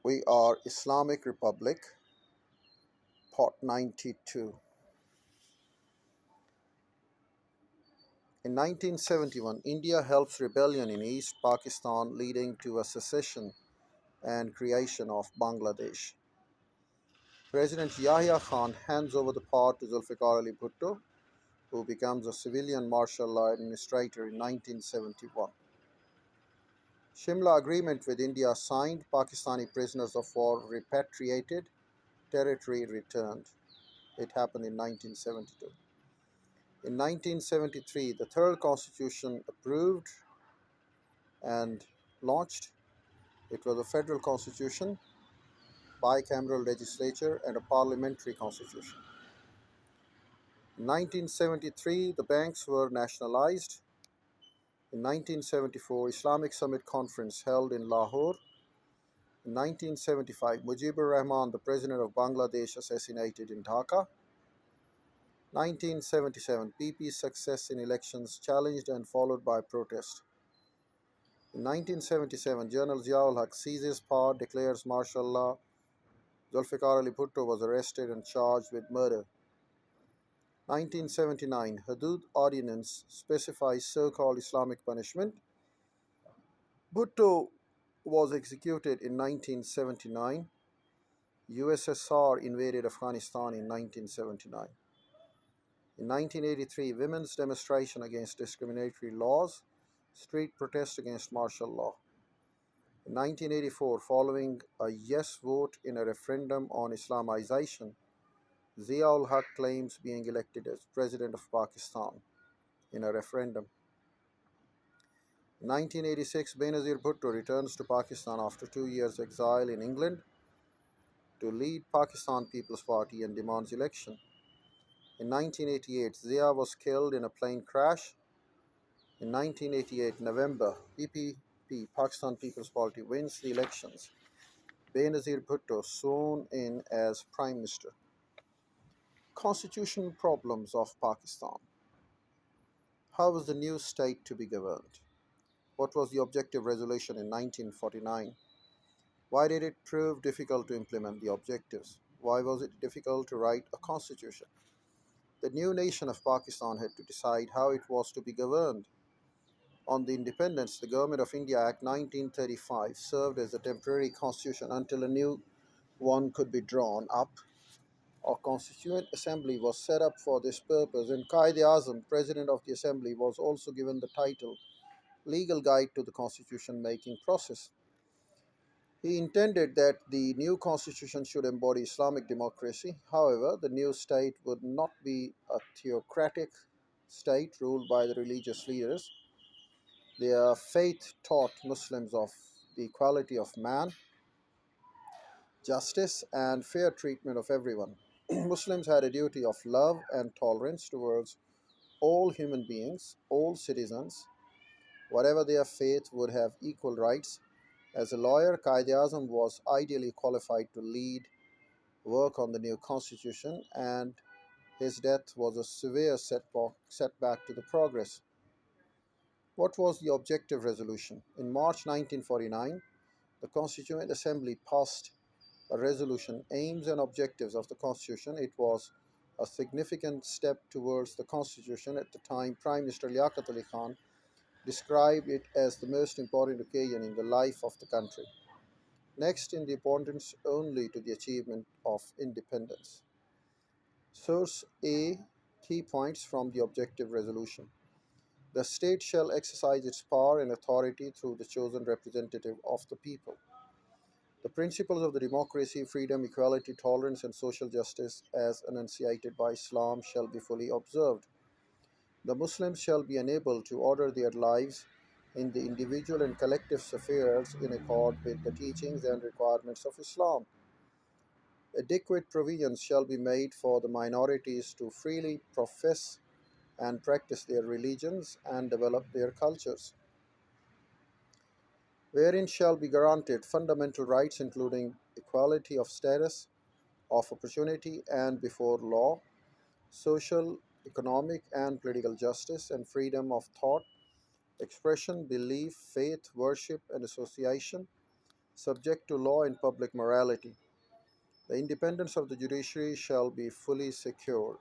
We are Islamic Republic, Part 92. In 1971, India helps rebellion in East Pakistan leading to a secession and creation of Bangladesh. President Yahya Khan hands over the power to Zulfikar Ali Bhutto, who becomes a civilian martial law administrator in 1971. Shimla Agreement with India signed, Pakistani prisoners of war repatriated, territory returned. It happened in 1972. In 1973, the third constitution approved and launched. It was a federal constitution, bicameral legislature, and a parliamentary constitution. In 1973, the banks were nationalized. In 1974, Islamic Summit Conference held in Lahore. In 1975, Mujibur Rahman, the president of Bangladesh, assassinated in Dhaka. 1977, PP's success in elections challenged and followed by protest. In 1977, General Ziaul Haq seizes power, declares martial law. Zulfikar Ali Bhutto was arrested and charged with murder. 1979, Hudud Ordinance specifies so-called Islamic punishment. Bhutto was executed in 1979. USSR invaded Afghanistan in 1979. In 1983, women's demonstration against discriminatory laws, street protest against martial law. In 1984, following a yes vote in a referendum on Islamization, Ziaul Haq claims being elected as President of Pakistan in a referendum. In 1986, Benazir Bhutto returns to Pakistan after 2 years' exile in England to lead Pakistan People's Party and demands election. In 1988, Zia was killed in a plane crash. In 1988, November, PPP, Pakistan People's Party, wins the elections. Benazir Bhutto sworn in as Prime Minister. Constitutional problems of Pakistan. How was the new state to be governed? What was the objective resolution in 1949? Why did it prove difficult to implement the objectives? Why was it difficult to write a constitution? The new nation of Pakistan had to decide how it was to be governed. On the independence, the Government of India Act 1935 served as a temporary constitution until a new one could be drawn up. A constituent assembly was set up for this purpose, and Qaid-e-Azam, president of the assembly, was also given the title Legal Guide to the Constitution Making Process. He intended that the new constitution should embody Islamic democracy. However, the new state would not be a theocratic state ruled by the religious leaders. Their faith taught Muslims of the equality of man, justice, and fair treatment of everyone. Muslims had a duty of love and tolerance towards all human beings, all citizens, whatever their faith, would have equal rights. As a lawyer, Qaid-e-Azam was ideally qualified to lead work on the new constitution, and his death was a severe setback to the progress. What was the objective resolution? In March 1949, the Constituent Assembly passed a resolution, Aims and Objectives of the Constitution. It was a significant step towards the Constitution. At the time, Prime Minister Liaquat Ali Khan described it as the most important occasion in the life of the country, next in the importance only to the achievement of independence. Source A. Key points from the objective resolution. The state shall exercise its power and authority through the chosen representative of the people. The principles of the democracy, freedom, equality, tolerance, and social justice, as enunciated by Islam, shall be fully observed. The Muslims shall be enabled to order their lives in the individual and collective affairs in accord with the teachings and requirements of Islam. Adequate provisions shall be made for the minorities to freely profess and practice their religions and develop their cultures, wherein shall be granted fundamental rights including equality of status, of opportunity and before law, social, economic, and political justice, and freedom of thought, expression, belief, faith, worship, and association, subject to law and public morality. The independence of the judiciary shall be fully secured.